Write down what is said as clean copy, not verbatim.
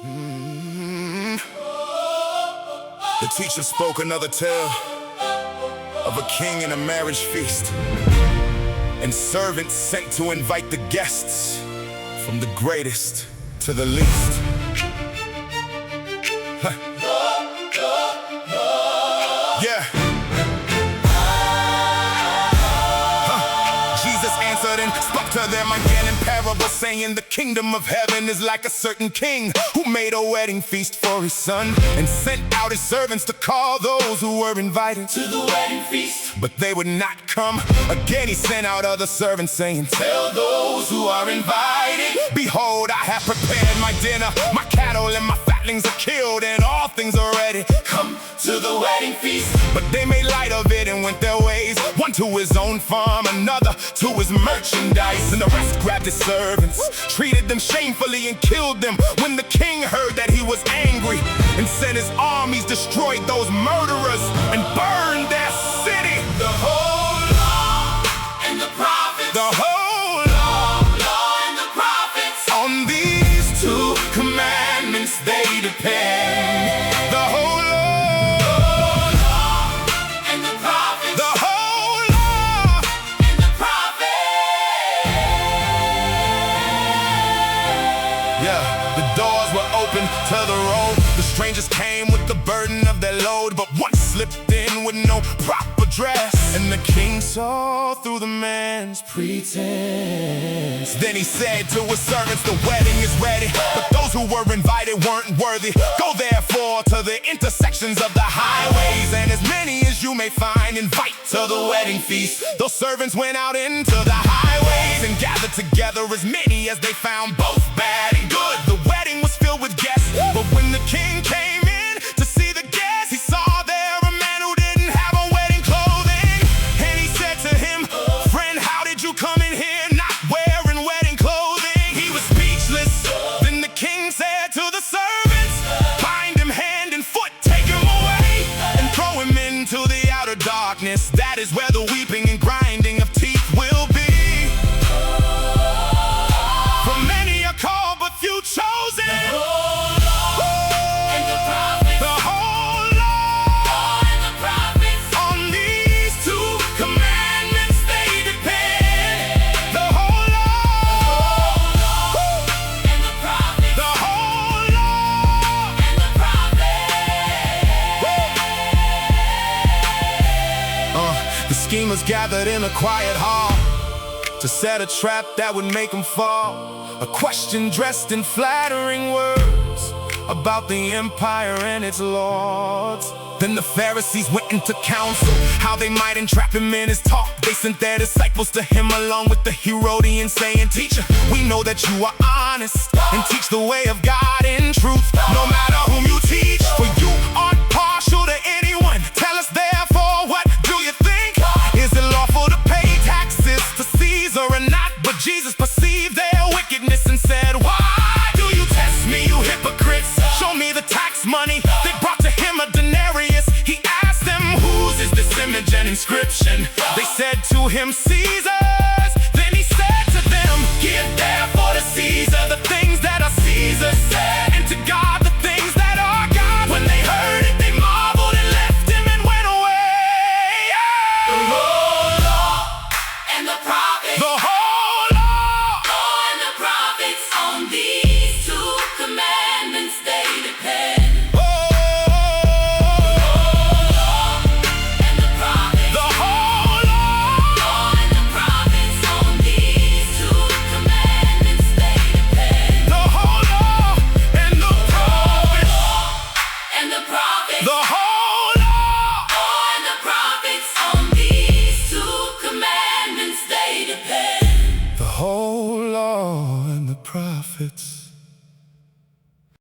The teacher spoke another tale of a king and a marriage feast, and servants sent to invite the guests, from the greatest to the least. Yeah. Jesus answered and spoke to them again in parable, saying, the kingdom of heaven is like a certain king who made a wedding feast for his son, and sent out his servants to call those who were invited to the wedding feast, but they would not come. Again he sent out other servants, saying, tell those who are invited, behold, I have prepared my dinner. My cattle and my fatlings are killed, and all things are ready. Come to the wedding feast. But they made light of it and went their ways, one to his own farm, another to his merchandise, and the rest grabbed his servants, treated them shamefully, and killed them. When the king heard that, he was angry, and sent his armies, destroyed those murderers, and burned their city. The whole law and the prophets, the whole law and the prophets, on these two commandments they depend. The whole law and the prophets, the whole law and the prophets. Yeah, the doors were open to the road. The strangers came with the burden of their load, but one slipped in with no proper dress, and the king saw through the man's pretense. Then he said to his servants, the wedding is ready, but those who were invited weren't worthy. Go therefore to the intersections of the highways, and as many as you may find, invite to the wedding feast. Those servants went out into the highways and gathered together as many as they found, both bad and good. The wedding was filled with guests, but when the king came in to see the guests, he saw there a man who didn't have on wedding clothing. And he said to him, friend, how did you come in here not wearing wedding clothing? He was speechless. Then the king said to the servants, bind him hand and foot, take him away, and throw him into the outer darkness. That is where the weeping and grinding of teeth will be. For many are called, but few chosen. The schemers gathered in a quiet hall to set a trap that would make them fall. A question dressed in flattering words about the empire and its lords. Then the Pharisees went into council, how they might entrap him in his talk. They sent their disciples to him along with the Herodians, saying, teacher, we know that you are honest and teach the way of God in truth, no matter whom you teach, for you aren't partial to anyone. Tell us therefore, what do you think? Is it lawful to pay taxes to Caesar or not? But Jesus perceived their wickedness and said, why do you test me, you hypocrites? Show me the tax money. They brought to him a denarius. He asked them, whose is this image and inscription? They said to him, Caesar's. Then he said to them, give therefore to Caesar the things that are Caesar's said, and to God the things that are God. When they heard it, they marveled and left him and went away. The whole law and the prophets, the whole law and the prophets, on these two commandments they depend. The whole law and the prophets, on these two commandments they depend. The whole law and the prophets.